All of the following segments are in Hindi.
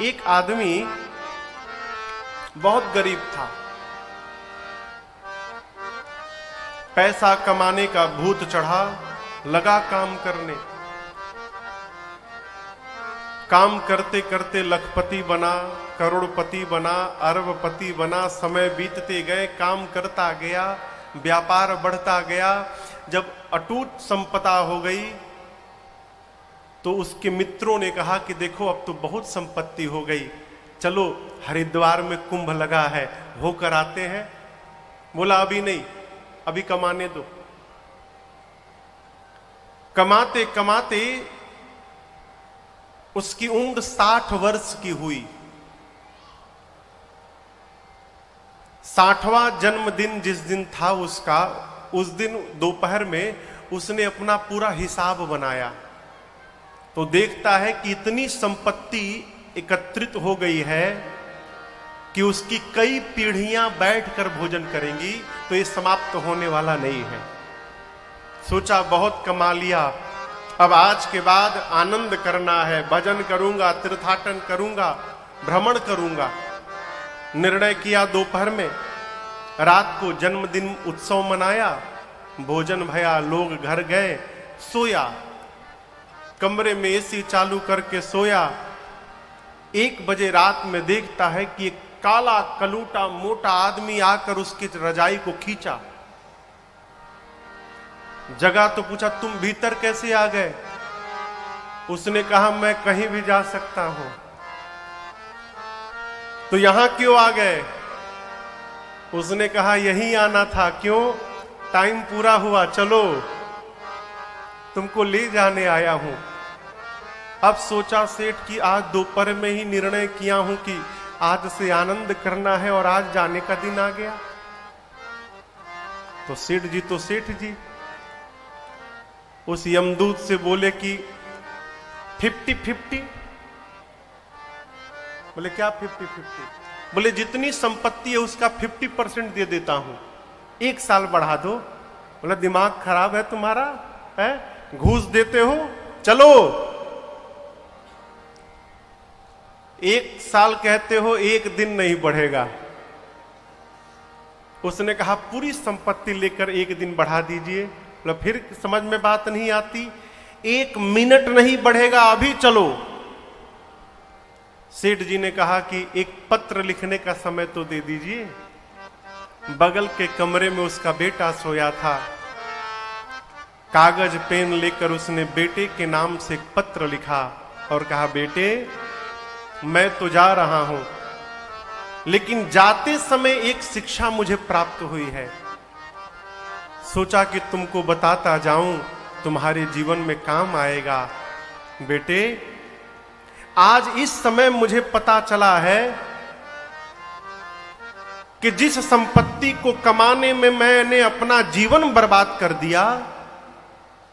एक आदमी बहुत गरीब था, पैसा कमाने का भूत चढ़ा, लगा काम करने। काम करते करते लखपति बना, करोड़पति बना, अरबपति बना। समय बीतते गए, काम करता गया, व्यापार बढ़ता गया। जब अटूट संपदा हो गई तो उसके मित्रों ने कहा कि देखो अब तो बहुत संपत्ति हो गई, चलो हरिद्वार में कुंभ लगा है, होकर आते हैं। बोला अभी नहीं, अभी कमाने दो। कमाते कमाते उसकी उम्र 60 वर्ष की हुई। 60वां जन्मदिन जिस दिन था उसका, उस दिन दोपहर में उसने अपना पूरा हिसाब बनाया तो देखता है कि इतनी संपत्ति एकत्रित हो गई है कि उसकी कई पीढ़ियां बैठकर भोजन करेंगी, तो ये समाप्त होने वाला नहीं है। सोचा बहुत कमा लिया, अब आज के बाद आनंद करना है, भजन करूंगा, तीर्थाटन करूंगा, भ्रमण करूंगा। निर्णय किया दोपहर में। रात को जन्मदिन उत्सव मनाया, भोजन भया, लोग घर गए, सोया, कमरे में एसी चालू करके सोया। 1 बजे रात में देखता है कि एक काला कलूटा मोटा आदमी आकर उसकी रजाई को खींचा। जगा तो पूछा तुम भीतर कैसे आ गए? उसने कहा मैं कहीं भी जा सकता हूं। तो यहां क्यों आ गए? उसने कहा यहीं आना था। क्यों? टाइम पूरा हुआ, चलो तुमको ले जाने आया हूं। अब सोचा सेठ कि आज दोपहर में ही निर्णय किया हूं कि आज से आनंद करना है और आज जाने का दिन आ गया। तो सेठ जी उस यमदूत से बोले कि 50-50। बोले क्या 50-50? बोले जितनी संपत्ति है उसका 50% दे देता हूं, 1 साल बढ़ा दो। बोला दिमाग खराब है तुम्हारा, है? घूस देते हो? चलो 1 साल कहते हो, 1 दिन नहीं बढ़ेगा। उसने कहा पूरी संपत्ति लेकर 1 दिन बढ़ा दीजिए। बोला फिर समझ में बात नहीं आती, 1 मिनट नहीं बढ़ेगा, अभी चलो। सेठ जी ने कहा कि एक पत्र लिखने का समय तो दे दीजिए। बगल के कमरे में उसका बेटा सोया था। कागज पेन लेकर उसने बेटे के नाम से एक पत्र लिखा और कहा बेटे मैं तो जा रहा हूं, लेकिन जाते समय एक शिक्षा मुझे प्राप्त हुई है। सोचा कि तुमको बताता जाऊं, तुम्हारे जीवन में काम आएगा। बेटे आज इस समय मुझे पता चला है कि जिस संपत्ति को कमाने में मैंने अपना जीवन बर्बाद कर दिया,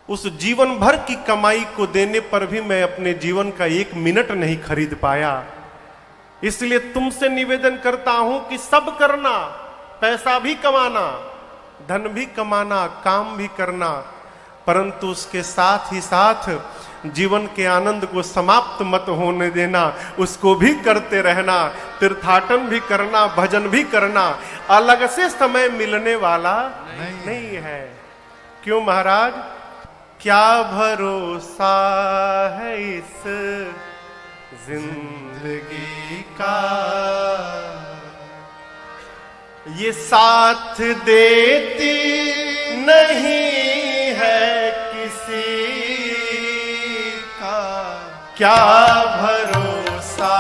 उस जीवन भर की कमाई को देने पर भी मैं अपने जीवन का 1 मिनट नहीं खरीद पाया। इसलिए तुमसे निवेदन करता हूं कि सब करना, पैसा भी कमाना, धन भी कमाना, काम भी करना, परंतु उसके साथ ही साथ जीवन के आनंद को समाप्त मत होने देना, उसको भी करते रहना, तीर्थाटन भी करना, भजन भी करना। अलग से समय मिलने वाला नहीं है। क्यों महाराज? क्या भरोसा है इस जिंदगी का, ये साथ देती नहीं है किसी का। क्या भरोसा